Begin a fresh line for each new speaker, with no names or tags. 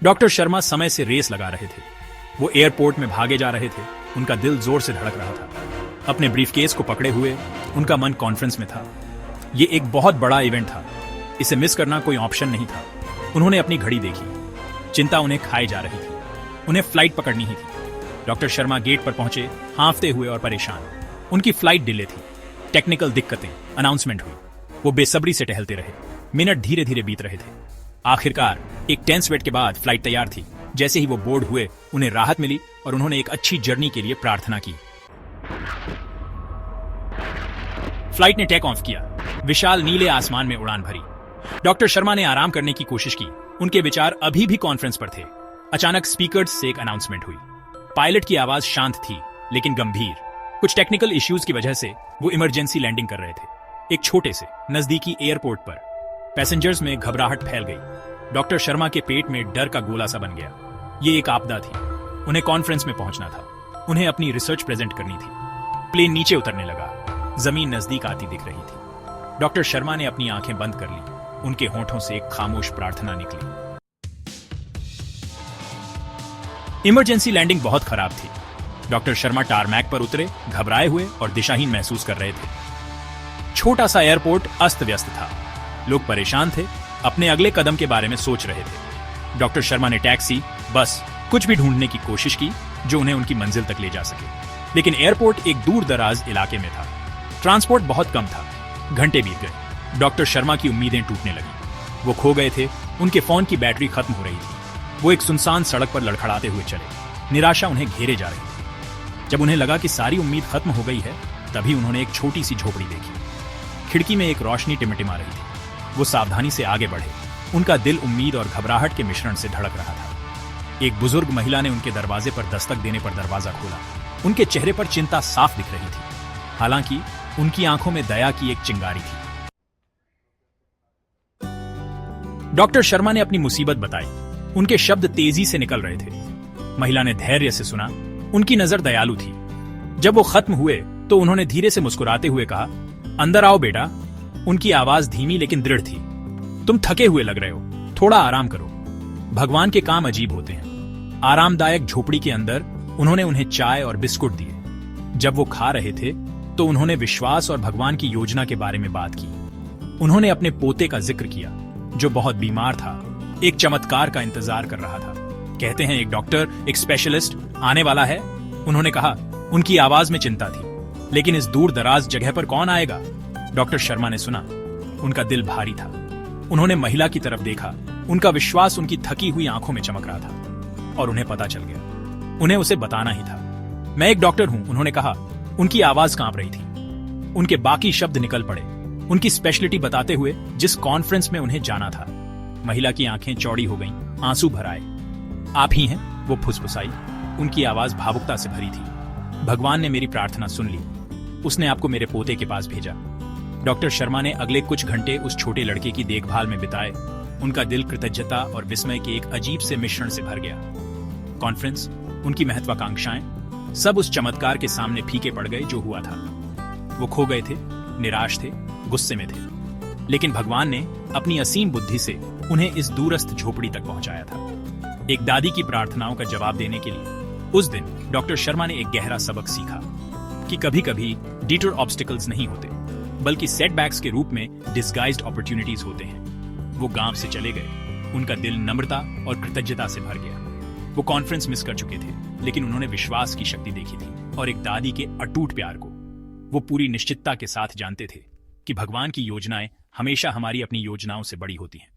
Doctor Sharma समय से race लगा रहे थे। वो एयरपोर्ट में भागे जा रहे थे। उनका दिल जोर से धड़क रहा था। अपने ब्रीफकेस को पकड़े हुए उनका मन कॉन्फ्रेंस में था। ये एक बहुत बड़ा इवेंट था। इसे मिस करना कोई ऑप्शन नहीं था। उन्होंने अपनी घड़ी देखी। चिंता उन्हें खाए जा रही थी। उन्हें फ्लाइट पकड़नी ही थी। डॉक्टर शर्मा गेट पर पहुंचे, हांफते हुए और परेशान। उनकी फ्लाइट डिले थी। टेक्निकल दिक्कतें, अनाउंसमेंट हुई। वो बेसब्री से टहलते रहे। मिनट धीरे धीरे बीत रहे थे। आखिरकार एक टेंस वेट के बाद फ्लाइट तैयार थी। जैसे ही वो बोर्ड हुए, उन्हें राहत मिली और उन्होंने एक अच्छी जर्नी के लिए प्रार्थना की। फ्लाइट ने टेक ऑफ किया। विशाल नीले आसमान में उड़ान भरी। डॉक्टर शर्मा ने आराम करने की कोशिश की। उनके विचार अभी भी कॉन्फ्रेंस पर थे। अचानक स्पीकर्स से एक अनाउंसमेंट हुई। पायलट की आवाज शांत थी लेकिन गंभीर। कुछ टेक्निकल इश्यूज की वजह से वो इमरजेंसी लैंडिंग कर रहे थे, एक छोटे से नजदीकी एयरपोर्ट पर। पैसेंजर्स में घबराहट फैल गई। डॉक्टर शर्मा के पेट में डर का गोला सा बन गया। ये एक आपदा थी। उन्हें कॉन्फ्रेंस में पहुंचना था। उन्हें अपनी रिसर्च प्रेजेंट करनी थी। प्लेन नीचे उतरने लगा। जमीन नजदीक आती दिख रही थी। डॉक्टर शर्मा ने अपनी आंखें बंद कर ली। उनके होंठों से एक खामोश प्रार्थना निकली। इमरजेंसी लैंडिंग बहुत खराब थी। डॉक्टर शर्मा टारमैक पर उतरे, घबराए हुए और दिशाहीन महसूस कर रहे थे। छोटा सा एयरपोर्ट अस्त व्यस्त था। लोग परेशान थे, अपने अगले कदम के बारे में सोच रहे थे। डॉक्टर शर्मा ने टैक्सी, बस, कुछ भी ढूंढने की कोशिश की जो उन्हें उनकी मंजिल तक ले जा सके। लेकिन एयरपोर्ट एक दूर दराज इलाके में था। ट्रांसपोर्ट बहुत कम था। घंटे बीत गए। डॉक्टर शर्मा की उम्मीदें टूटने लगी। वो खो गए थे। उनके फोन की बैटरी खत्म हो रही थी। वो एक सुनसान सड़क पर लड़खड़ाते हुए चले। निराशा उन्हें घेरे जा रही थी। जब उन्हें लगा कि सारी उम्मीद खत्म हो गई है, तभी उन्होंने एक छोटी सी झोपड़ी देखी। खिड़की में एक रोशनी टिमटिमा रही थी। वो सावधानी से आगे बढ़े। उनका दिल उम्मीद और घबराहट के मिश्रण से धड़क रहा था। एक बुजुर्ग महिला ने उनके दरवाजे पर दस्तक देने पर दरवाजा खोला। उनके चेहरे पर चिंता साफ दिख रही थी। हालांकि उनकी आंखों में दया की एक चिंगारी थी। डॉक्टर शर्मा ने अपनी मुसीबत बताई। उनके शब्द तेजी से निकल रहे थे। महिला ने धैर्य से सुना। उनकी नजर दयालु थी। जब वो खत्म हुए तो उन्होंने धीरे से मुस्कुराते हुए कहा, अंदर आओ बेटा। उनकी आवाज धीमी लेकिन दृढ़ थी। तुम थके हुए लग रहे हो, थोड़ा आराम करो। भगवान के काम अजीब होते हैं। आरामदायक झोपड़ी के अंदर उन्होंने उन्हें चाय और बिस्कुट दिए। जब वो खा रहे थे तो उन्होंने विश्वास और भगवान की योजना के बारे में बात की। उन्होंने अपने पोते का जिक्र किया जो बहुत बीमार था, एक चमत्कार का इंतजार कर रहा था। कहते हैं एक डॉक्टर, एक स्पेशलिस्ट आने वाला है, उन्होंने कहा। उनकी आवाज में चिंता थी। लेकिन इस दूर दराज जगह पर कौन आएगा? डॉक्टर शर्मा ने सुना। उनका दिल भारी था। उन्होंने महिला की तरफ देखा। उनका विश्वास उनकी थकी हुई आंखों में चमक रहा था। और उन्हें पता चल गया। उन्हें उसे बताना ही था। मैं एक डॉक्टर हूं, उन्होंने कहा। उनकी आवाज कांप रही थी। उनके बाकी शब्द निकल पड़े, उनकी स्पेशलिटी बताते हुए जिस कॉन्फ्रेंस में उन्हें जाना था। महिला की आंखें चौड़ी हो गईं, आंसू भर आए। आप ही हैं, वो फुसफुसाई। उनकी आवाज भावुकता से भरी थी। भगवान ने मेरी प्रार्थना सुन ली। उसने आपको मेरे पोते के पास भेजा। डॉक्टर शर्मा ने अगले कुछ घंटे उस छोटे लड़के की देखभाल में बिताए। उनका दिल कृतज्ञता और विस्मय के एक अजीब से मिश्रण से भर गया। कॉन्फ्रेंस, उनकी महत्वाकांक्षाएं, सब उस चमत्कार के सामने फीके पड़ गए जो हुआ था। वो खो गए थे, निराश थे, गुस्से में थे। लेकिन भगवान ने अपनी असीम बुद्धि से उन्हें इस दूरस्थ झोपड़ी तक पहुंचाया था। एक दादी की प्रार्थनाओं का जवाब देने के लिए उस दिन डॉक्टर शर्मा ने एक गहरा सबक सीखा कि कभी कभी डिटूर ऑब्स्टिकल्स नहीं होते, बल्कि सेटबैक्स के रूप में डिस्गाइज्ड अपॉर्चुनिटीज होते हैं। वो गांव से चले गए। उनका दिल नम्रता और कृतज्ञता से भर गया। वो कॉन्फ्रेंस मिस कर चुके थे, लेकिन उन्होंने विश्वास की शक्ति देखी थी और एक दादी के अटूट प्यार को। वो पूरी निश्चितता के साथ जानते थे कि भगवान की योजनाएं हमेशा हमारी अपनी योजनाओं से बड़ी होती हैं।